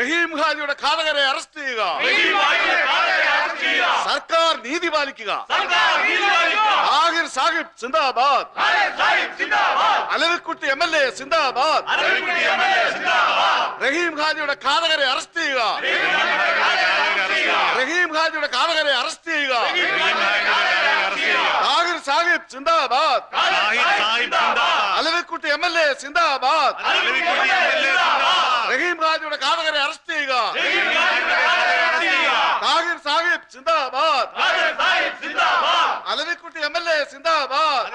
റഹീം ഹാജിയുടെ ഘാതകരെ അറസ്റ്റ് ചെയ്യുക. സർക്കാർ നീതി പാലിക്കുക. ആഹിർ സാഹിബ് സിന്ദാബാദ്. അലവിക്കുട്ടി MLA സിന്ദാബാദ്. റഹീം ഹാജിയുടെ ഘാതകരെ അറസ്റ്റ് ചെയ്യുക. റഹീം ഹാജിയുടെ ഘാതകരെ അറസ്റ്റ് ചെയ്യുക. ആഹിർ സാഹിബ് സിന്ദാബാദ്. അലവിക്കുട്ടി MLA സിന്ദാബാദ്. റഹീം ഹാജിയുടെ ഘാതകരെ അറസ്റ്റ് ചെയ്യുക. താഹിർ സാഹിബ് സിന്ദാബാദ്. അലവിക്കുട്ടി MLA സിന്ദാബാദ്.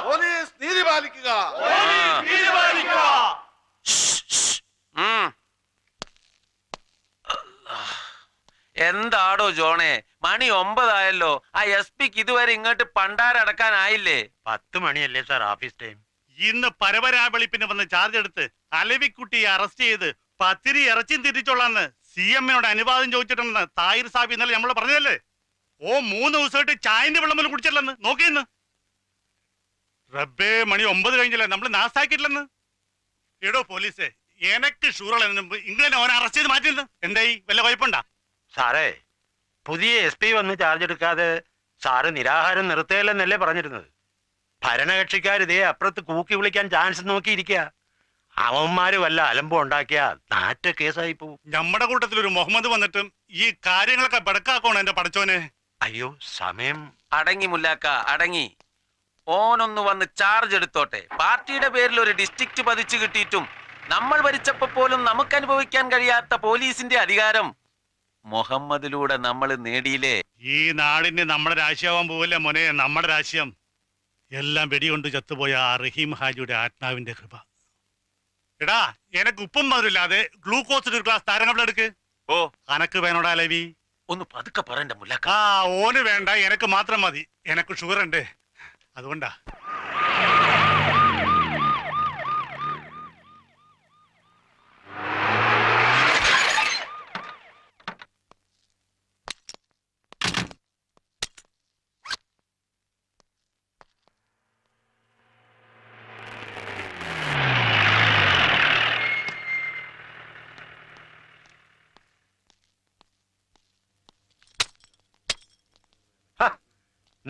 പോലീസ് നീതി പാലിക്കുക. എന്താടോ ജോണേ, മണി 9 ആ SP-ക്ക് ഇതുവരെ ഇങ്ങോട്ട് പണ്ടാരടക്കാനായില്ലേ? 10 മണിയല്ലേ സാർ ഓഫീസ് ടൈം. ഇന്ന് പരപരാവെളിപ്പിന് വന്ന് ചാർജ് എടുത്ത് അലവിക്കുട്ടിയെ അറസ്റ്റ് ചെയ്ത് പത്തിരി ഇറച്ചിയും തിരിച്ചോളാന്ന് CM-നോട് അനുവാദം ചോദിച്ചിട്ടുണ്ടെന്ന് താഹിർ സാഹിബ് ഇന്നലെ നമ്മള് പറഞ്ഞതല്ലേ? 3 ദിവസമായിട്ട് ചായന്റെ വെള്ളം പോലും കുടിച്ചില്ലെന്ന് നോക്കിയെന്ന്. റബ്ബേ, മണി 9 കഴിഞ്ഞില്ലേ, നമ്മള് നാസാക്കിയിട്ടില്ലെന്ന്. എടോ പോലീസേ, എനക്ക് ഷൂറുള്ള ഇങ്ങനെ അവനെ അറസ്റ്റ് ചെയ്ത് മാറ്റിയെന്ന് എന്തായി? വല്ല കുഴപ്പമുണ്ടാ? സാറേ, പുതിയ SP വന്ന് ചാർജ് എടുക്കാതെ സാറ് നിരാഹാരം നിർത്തുകയല്ലെന്നല്ലേ പറഞ്ഞിരുന്നത്? ഭരണകക്ഷിക്കാരിതേ അപ്പുറത്ത് കൂക്കി വിളിക്കാൻ ചാൻസ് നോക്കിയിരിക്കുക. അവന്മാര് വല്ല അലമ്പം ഉണ്ടാക്കിയ നാറ്റ കേസായി പോവും. നമ്മുടെ കൂട്ടത്തിലൊരു മുഹമ്മദ് വന്നിട്ടും ഈ കാര്യങ്ങളൊക്കെ ബടക്കാക്കോണം എന്റെ പടച്ചോനെ. അയ്യോ, സമയം. അടങ്ങി മുല്ലാക്ക, അടങ്ങി. ഓനൊന്ന് വന്ന് ചാർജ് എടുത്തോട്ടെ. പാർട്ടിയുടെ പേരിൽ ഒരു ഡിസ്ട്രിക്ട് പതിച്ചു കിട്ടിയിട്ടും നമ്മൾ ഭരിച്ചപ്പോ പോലും നമുക്ക് അനുഭവിക്കാൻ കഴിയാത്ത പോലീസിന്റെ അധികാരം മുഹമ്മദിലൂടെ നമ്മൾ നേടിയില്ലേ? ഈ നാടിന് നമ്മുടെ രാശിയാവാൻ പോവില്ല മോനെ, നമ്മുടെ രാശിയം. എല്ലാം വെടികൊണ്ട് ചത്തുപോയ ആ റഹീം ഹാജിയുടെ ആത്മാവിന്റെ കൃപ. എടാ, എനക്ക് ഉപ്പും മധുരില്ലാതെ ഗ്ലൂക്കോസ് ഒരു ഗ്ലാസ് താരങ്ങൾ എടുക്ക്. ഓ, അനക്ക് വേണോടാ ലവി? ഒന്ന് പതുക്കെ പറയണ്ട മുല്ലാക്ക. ഓന് വേണ്ട, എനക്ക് മാത്രം മതി. എനക്ക് ഷുഗർ ഉണ്ട്, അതുകൊണ്ടാ.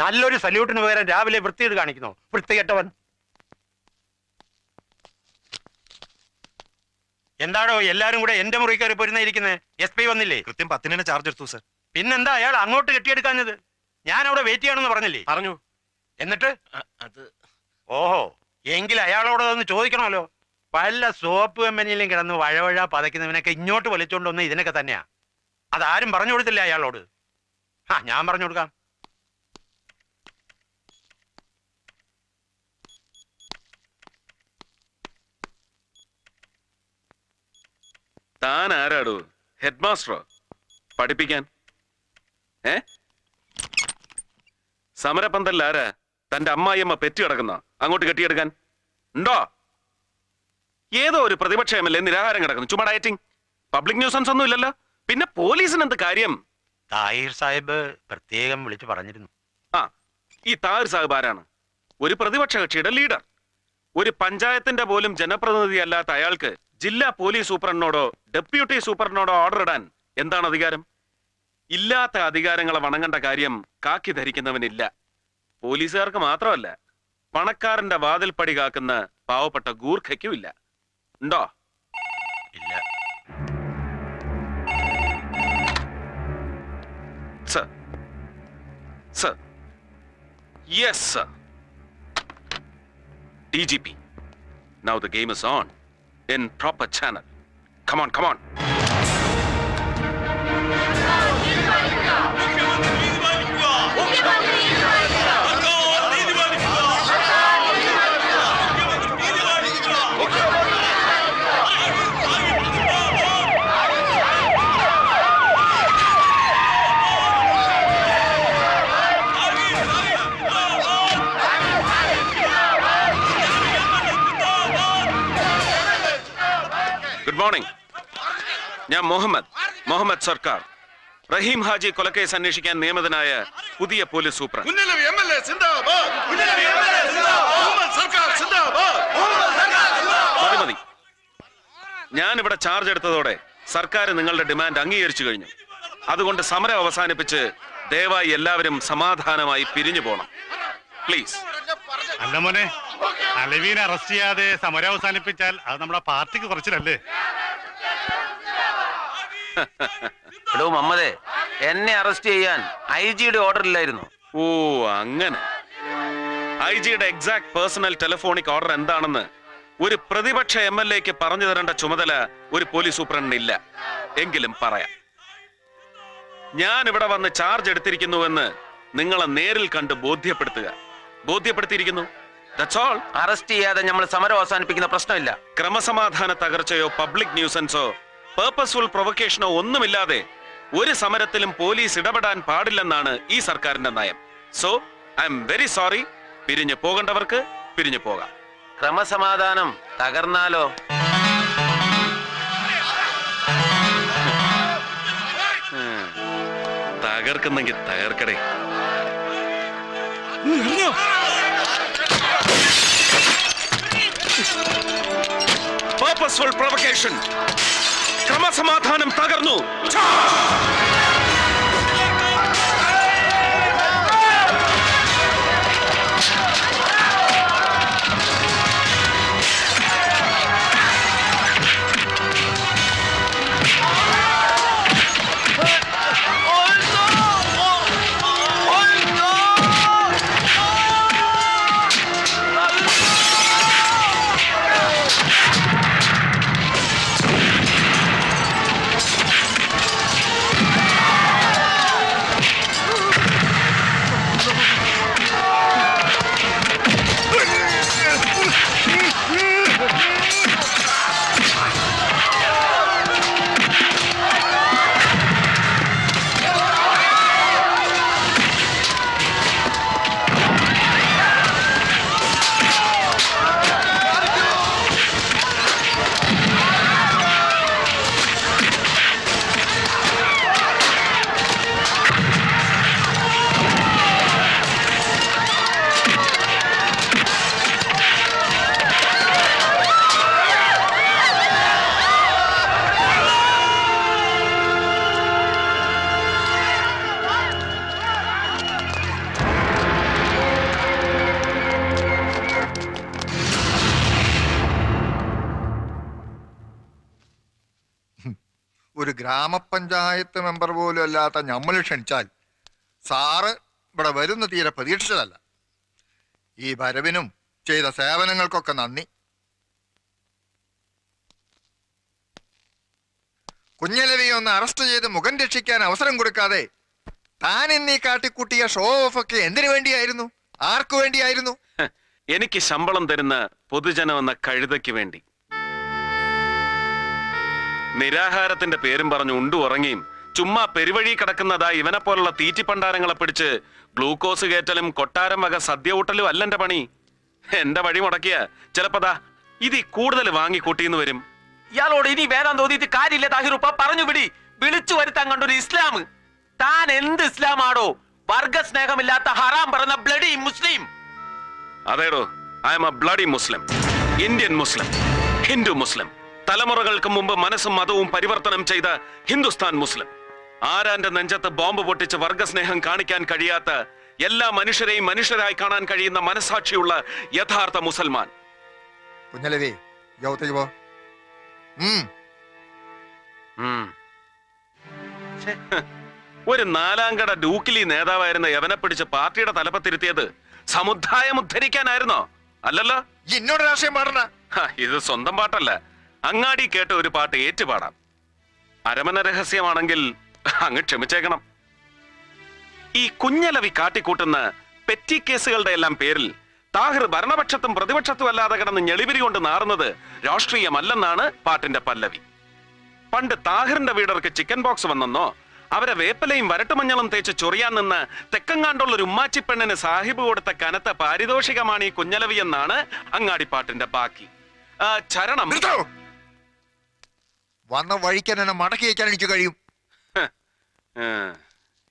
നല്ലൊരു സല്യൂട്ടിന് പകരം രാവിലെ വൃത്തിയിട്ട് കാണിക്കുന്നു, വൃത്തികെട്ടവൻ. എന്താണോ എല്ലാരും കൂടെ എന്റെ മുറി കയറി പോരുന്നിരിക്കുന്നത്? SP വന്നില്ലേ? കൃത്യം 10-ന് ചാർജ് എടുത്തു സർ. പിന്നെന്താ അയാൾ അങ്ങോട്ട് കെട്ടിയെടുക്കാഞ്ഞത്? ഞാൻ അവിടെ വെയിറ്റ് ചെയ്യണമെന്ന് പറഞ്ഞില്ലേ? പറഞ്ഞു. എന്നിട്ട് അത് ഓഹോ, എങ്കിൽ അയാളോട് ഒന്ന് ചോദിക്കണമല്ലോ. പല സോപ്പ് കമ്പനിയിലും കിടന്ന് വഴവഴ പതയ്ക്കുന്നവനൊക്കെ ഇങ്ങോട്ട് വലിച്ചോണ്ടൊന്ന് ഇതിനൊക്കെ തന്നെയാ. അതാരും പറഞ്ഞു കൊടുത്തില്ല അയാളോട്. ഞാൻ പറഞ്ഞു കൊടുക്കാം. താൻ ആരാടോ? ഹെഡ് മാസ്റ്ററോ? പഠിപ്പിക്കാൻ? സമരപന്തലിൽ ആരാ? തന്റെ അമ്മായിയമ്മ പെറ്റി കിടക്കുന്ന അങ്ങോട്ട് കെട്ടിയെടുക്കാൻ ഉണ്ടോ? ഏതോ ഒരു പ്രതിപക്ഷ MLA നിരാഹാരം കിടക്കുന്നു, ചുമ്മാ ഡയറ്റിംഗ്. പബ്ലിക് ന്യൂസൻസ് ഒന്നും ഇല്ലല്ലോ. പിന്നെ പോലീസിന് എന്ത് കാര്യം? താഹിർ സാഹിബ് പ്രത്യേകം വിളിച്ചു പറഞ്ഞിരുന്നു. ഈ താഹിർ സാഹിബ് ആരാണ്? ഒരു പ്രതിപക്ഷ കക്ഷിയുടെ ലീഡർ. ഒരു പഞ്ചായത്തിന്റെ പോലും ജനപ്രതിനിധി അല്ലാത്ത അയാൾക്ക് ജില്ലാ പോലീസ് സൂപ്രണ്ടിനോടോ ഡെപ്യൂട്ടി സൂപ്രണ്ടിനോടോ ഓർഡർ ഇടാൻ എന്താണ് അധികാരം? ഇല്ലാത്ത അധികാരങ്ങളെ വണങ്ങേണ്ട കാര്യം കാക്കി ധരിക്കുന്നവനില്ല. പോലീസുകാർക്ക് മാത്രമല്ല, പണക്കാരന്റെ വാതിൽപ്പടി കാക്കുന്ന പാവപ്പെട്ട ഗൂർഖയ്ക്കും ഇല്ല. ഉണ്ടോ? ഇല്ല. Sir, sir, yes sir. DGP, now the game is on in proper channel. Come on, come on. Good morning. ഞാൻ മുഹമ്മദ് സർക്കാർ, റഹീം ഹാജി കൊലക്കേസ് അന്വേഷിക്കാൻ നിയമിതനായ പുതിയ പോലീസ് സൂപ്രണ്ട്. മതി. ഞാൻ ഇവിടെ ചാർജ് എടുത്തതോടെ സർക്കാർ നിങ്ങളുടെ ഡിമാൻഡ് അംഗീകരിച്ചു കഴിഞ്ഞു. അതുകൊണ്ട് സമരം അവസാനിപ്പിച്ച് ദയവായി എല്ലാവരും സമാധാനമായി പിരിഞ്ഞു പോണം. പ്ലീസ്. അല്ല മോനെ, അലവീനെ അറസ്റ്റ് ചെയ്യാതെ സമരം അവസാനിപ്പിച്ചാൽ അത് നമ്മുടെ പാർട്ടിക്ക് കുറച്ചിലല്ലേ? എടോ മമ്മദേ, എന്നെ അറസ്റ്റ് ചെയ്യാൻ IG-യുടെ ഓർഡർ ഇല്ലായിരുന്നു. ഓ അങ്ങനെ. IG-യുടെ എക്സാക്ട് പേഴ്സണൽ ടെലിഫോണിക് ഓർഡർ എന്താണെന്ന് ഒരു പ്രതിപക്ഷ MLA-ക്ക് പറഞ്ഞു തരേണ്ട ചുമതല ഒരു പോലീസ് സൂപ്രണ്ടിന് ഇല്ല. എങ്കിലും പറയാം. ഞാൻ ഇവിടെ വന്ന് ചാർജ് എടുത്തിരിക്കുന്നുവെന്ന് നിങ്ങളെ നേരിൽ കണ്ട് ബോധ്യപ്പെടുത്തിയിരിക്കുന്നു. That's all. അറസ്റ്റ് ചെയ്യാതെ നമ്മൾ സമരം അവസാനിപ്പിക്കുന്ന പ്രശ്നമില്ല. ക്രമസമാധാന തകർച്ചയോ പബ്ലിക് ന്യൂസൻസോ പേർപ്പസ്ഫുൾ പ്രൊവക്കേഷനോ ഒന്നുമില്ലാതെ ഒരു സമരത്തിലും പോലീസ് ഇടപെടാൻ പാടില്ലെന്നാണ് ഈ സർക്കാരിന്റെ നയം. So I am very sorry. പിരിഞ്ഞു പോകേണ്ടവർക്ക് പിരിഞ്ഞു പോകാം. ക്രമസമാധാനം തകർന്നാലോ? തകർക്കുന്നെങ്കിൽ തകർക്കടേ. Purposeful provocation. ക്രമസമാധാനം തകർന്നു. ഒരു ഗ്രാമപഞ്ചായത്ത് മെമ്പർ പോലും അല്ലാത്ത നമ്മൾ ക്ഷണിച്ചാൽ സാറ് ഇവിടെ വരുന്ന തീരെ പ്രതീക്ഷിച്ചതല്ല. ഈ വരവിനും ചെയ്ത സേവനങ്ങൾക്കൊക്കെ നന്ദി. കുഞ്ഞലവിയെ ഒന്ന് അറസ്റ്റ് ചെയ്ത് മുഖം രക്ഷിക്കാൻ അവസരം കൊടുക്കാതെ താൻ എന്നീ കാട്ടിക്കൂട്ടിയ ഷോ ഓഫ് ഒക്കെ എന്തിനു വേണ്ടിയായിരുന്നു? ആർക്കു വേണ്ടിയായിരുന്നു? എനിക്ക് ശമ്പളം തരുന്ന പൊതുജനം എന്ന കഴുതയ്ക്ക് വേണ്ടി. നിരാഹാരത്തിന്റെ പേരും പറഞ്ഞു ഉണ്ടു ഉറങ്ങിയും ചുമ്മാ പെരുവഴി കിടക്കുന്നതാ ഇവനെ പോലുള്ള തീറ്റിപ്പണ്ടാരങ്ങളെ പിടിച്ച് ഗ്ലൂക്കോസ് കയറ്റലും കൊട്ടാരം വക സദ്യ ഊട്ടലും അല്ലെന്റെ പണി. എന്റെ വഴി മുടക്കിയ ചിലപ്പതാ ഇതി കൂടുതൽ വാങ്ങിക്കൂട്ടിന്ന് വരും. ഇയാളോട് ഇനി വേദം തോന്നിയിട്ട് കാര്യമില്ല താഹിറുപ്പ. പറഞ്ഞു വിടി. വിളിച്ചു വരുത്താൻ കണ്ടൊരു ഇസ്ലാം. താൻ എന്ത് ഇസ്ലാമാണോ? വർഗസ്നേഹമില്ലാത്ത ഹറാം പറഞ്ഞ ബ്ലഡി മുസ്ലിം. അതേടോ, I'm a bloody Muslim, Indian Muslim, Hindu Muslim, തലമുറകൾക്ക് മുമ്പ് മനസ്സും മതവും പരിവർത്തനം ചെയ്ത ഹിന്ദുസ്ഥാൻ മുസ്ലിം. ആരാന്റെ നെഞ്ചത്ത് ബോംബ് പൊട്ടിച്ച് വർഗസ്നേഹം കാണിക്കാൻ കഴിയാത്ത എല്ലാ മനുഷ്യരെയും മനുഷ്യരായി കാണാൻ കഴിയുന്ന മനസാക്ഷിയുള്ള യഥാർത്ഥ മുസൽമാൻ. കുഞ്ഞലവി യോഗത്തേക്ക് പോ. ഒരു നാലാംകട ഡൂക്കിലി നേതാവായിരുന്ന യവനെ പിടിച്ച് പാർട്ടിയുടെ തലപ്പത്തിരുത്തിയത് സമുദായം ഉദ്ധരിക്കാനായിരുന്നോ? അല്ലല്ലോ. എന്നോട് രാഷ്ട്രീയം പാടണ. ഇത് സ്വന്തം പാട്ടല്ല, അങ്ങാടി കേട്ട ഒരു പാട്ട് ഏറ്റുപാടാം. അരമന രഹസ്യമാണെങ്കിൽ അങ്ങ് ക്ഷമിച്ചേക്കണം. ഈ കുഞ്ഞലവി കാട്ടിക്കൂട്ടുന്ന പെറ്റി കേസുകളുടെ എല്ലാം പേരിൽ താഹിർ ഭരണപക്ഷത്തും പ്രതിപക്ഷത്തും അല്ലാതെ കിടന്ന് ഞെളിവിരി കൊണ്ട് നാറുന്നത് രാഷ്ട്രീയമല്ലെന്നാണ് പാട്ടിന്റെ പല്ലവി. പണ്ട് താഹിറിന്റെ വീടർക്ക് ചിക്കൻ ബോക്സ് വന്നെന്നോ അവരെ വേപ്പലയും വരട്ടുമഞ്ഞളും തേച്ച് ചൊറിയാൻ നിന്ന് തെക്കങ്ങാണ്ടുള്ള ഒരു ഉമ്മാച്ചിപ്പെണ്ണിന് സാഹിബ് കൊടുത്ത കനത്ത പാരിതോഷികമാണ് ഈ കുഞ്ഞലവി എന്നാണ് അങ്ങാടിപ്പാട്ടിന്റെ ബാക്കി. ചരണം വന്ന വഴിക്കാൻ എന്നെ മടക്കി വയ്ക്കാൻ എനിക്ക് കഴിയും.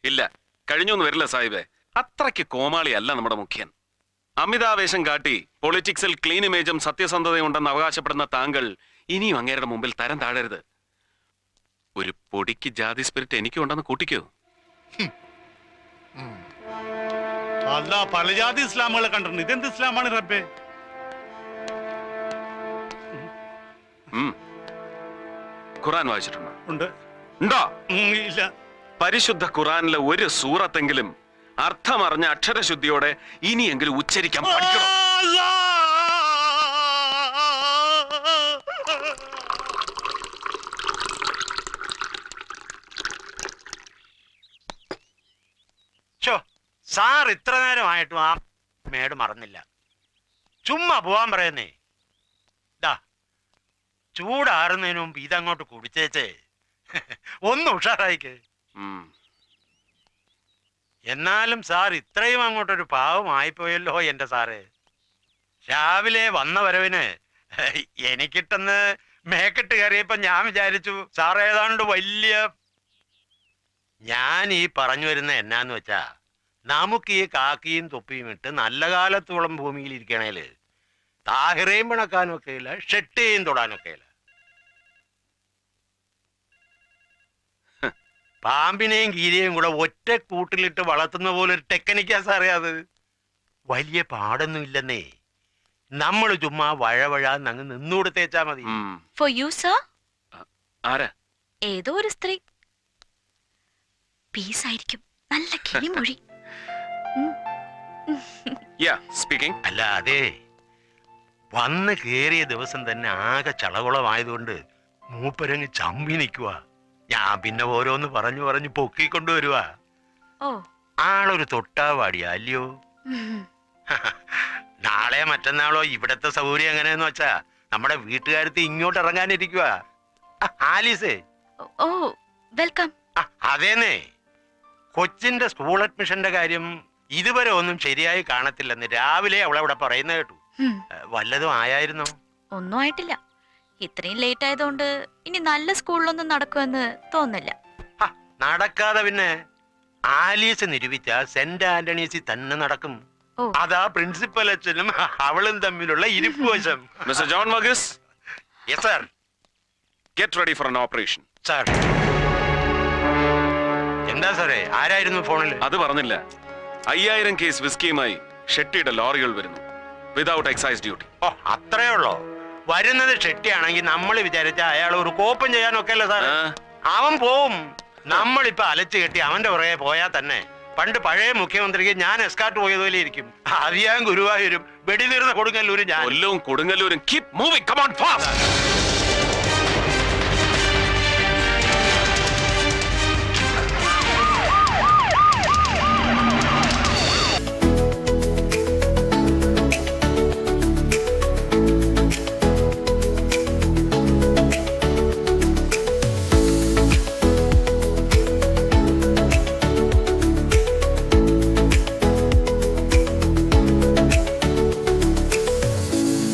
ഇല്ല, കഴിഞ്ഞൊന്നും വരില്ല സാഹിബേ. അത്രയ്ക്ക് കോമാളിയല്ല നമ്മുടെ മുഖ്യൻ. അമിതാവേശം കാട്ടി പൊളിറ്റിക്സിൽ ക്ലീൻ ഇമേജും സത്യസന്ധതയും ഉണ്ടെന്ന് അവകാശപ്പെടുന്ന താങ്കൾ ഇനിയും അങ്ങേരുടെ മുമ്പിൽ തരം താഴരുത്. ഒരു പൊടിക്ക് ജാതി സ്പിരിറ്റ് എനിക്കും ഉണ്ടെന്ന് കൂട്ടിക്കോ. അല്ല, പല ജാതി ഇസ്ലാമുകളെ കണ്ടിട്ടുണ്ട്. ഇതെന്ത് ഇസ്ലാമാണ് റബ്ബേ? ഖുറാൻ വായിച്ചിട്ടുണ്ടോ? ഉണ്ട്. ഉണ്ടോ? ഇല്ല. പരിശുദ്ധ ഖുറാനിലെ ഒരു സൂറത്തെങ്കിലും അർത്ഥമറിഞ്ഞ അക്ഷരശുദ്ധിയോടെ ഇനിയെങ്കിലും ഉച്ചരിക്കാൻ പഠിക്കണം. സാർ ഇത്ര നേരമായിട്ടും ആ മേട് മറന്നില്ല. ചുമ്മാ പോവാൻ പറയുന്നേ. ദാ ചൂടാറുന്നതിന് മുമ്പ് ഇതങ്ങോട്ട് കുടിച്ചേച്ചേ ഒന്ന് ഉഷാറായിക്ക്. എന്നാലും സാർ ഇത്രയും അങ്ങോട്ടൊരു പാവമായിപ്പോയല്ലോ എന്റെ സാറ്. രാവിലെ വന്ന വരവിന് എനിക്കിട്ടെന്ന് മേക്കിട്ട് കയറിയപ്പോ ഞാൻ വിചാരിച്ചു സാർ ഏതാണ്ട് വലിയ. ഞാൻ ഈ പറഞ്ഞു വരുന്ന എന്നാന്ന് വെച്ചാ, നമുക്ക് ഈ കാക്കിയും തൊപ്പിയും ഇട്ട് നല്ല കാലത്തോളം ഭൂമിയിൽ ഇരിക്കണേല് താഹിറയും പിണക്കാനും ഒക്കെ ഇല്ല, ഷെട്ടിയും തൊടാനൊക്കെ ഇല്ല. പാമ്പിനെയും കീരിയെയും കൂടെ ഒറ്റ കൂട്ടിലിട്ട് വളർത്തുന്ന പോലെ ഒരു ടെക്നിക്കാ സാറേ അത്. വലിയ പാടൊന്നും ഇല്ലെന്നേ. നമ്മൾ ചുമ്മാ വഴവഴാന്നങ്ങ് നിന്നുകൊടുത്തേച്ചാ മതി. For you, sir? ആരാ? ഏതോ ഒരു സ്ത്രീ. പീസ് ആയിരിക്കും. നല്ല കിളിമൊഴി. സ്പീക്കിംഗ്. അല്ല, അതെ, വന്ന് കേറിയ ദിവസം തന്നെ ആകെ ചളകുളമായതുകൊണ്ട് മൂപ്പരങ്ങ് ചമ്പി നിൽക്കുക. ഞാൻ പിന്നെ ഓരോന്ന് പറഞ്ഞു പറഞ്ഞു പൊക്കിക്കൊണ്ടുവരുവാ. ഓ, ആളൊരു തൊട്ടാവാടിയാ അല്ലയോ? നാളെ മറ്റന്നാളോ ഇവിടത്തെ സൗകര്യം എങ്ങനെയെന്ന് വെച്ചാ നമ്മുടെ വീട്ടുകാരത്ത് ഇങ്ങോട്ട് ഇറങ്ങാനിരിക്കുക. ആലീസേ. ഓ, വെൽക്കം. അതേന്നേ, കൊച്ചിന്റെ സ്കൂൾ അഡ്മിഷന്റെ കാര്യം ഇതുവരെ ഒന്നും ശരിയായി കാണത്തില്ലെന്ന് രാവിലെ അവളവിടെ പറയുന്ന കേട്ടു. വല്ലതും ആയായിരുന്നോ? ഒന്നും ആയിട്ടില്ല. ഇത്രയും ലേറ്റ് ആയതുകൊണ്ട് ഇനി നല്ല സ്കൂളിലൊന്നും നടക്കുമെന്ന് തോന്നില്ല. നടക്കാതെ പിന്നെ ആലീസ് നിരൂപിച്ച സെന്റ് ആന്റണീസിൽ തന്നെ നടക്കും. ഓ. അതാ പ്രിൻസിപ്പൽ അച്ഛനും അവളും തമ്മിലുള്ള ഇരിപ്പ് വശം. Mister John Varghese. Yes sir. Get ready for an operation. Sir. എന്താ സാറേ, ആരായിരുന്നു ഫോണിൽ? അത് പറഞ്ഞില്ല. 5000 കേസ് വിസ്കിയുമായി ഷെട്ടിയുടെ ലോറികൾ വരുന്നു, വിതൗട്ട് എക്സൈസ് ഡ്യൂട്ടി. ഓ, അത്രേ ഉള്ളോ? വരുന്നത് ഷെട്ടിയാണെങ്കിൽ നമ്മൾ വിചാരിച്ച അയാൾ ഒരു കോപ്പം ചെയ്യാനൊക്കെ അല്ലേ സാർ? അവൻ പോവും. നമ്മളിപ്പോ അലച്ചു കെട്ടി അവന്റെ പുറകെ പോയാൽ തന്നെ പണ്ട് പഴയ മുഖ്യമന്ത്രിക്ക് ഞാൻ എസ്കാർട്ട് പോയതുപോലെ ഇരിക്കും. അറിയാൻ ഗുരുവായൂരും വെടിനീർന്ന കൊടുങ്ങല്ലൂരും ഞാൻ. കൊല്ലവും കൊടുങ്ങല്ലൂരും. Keep moving. Come on fast.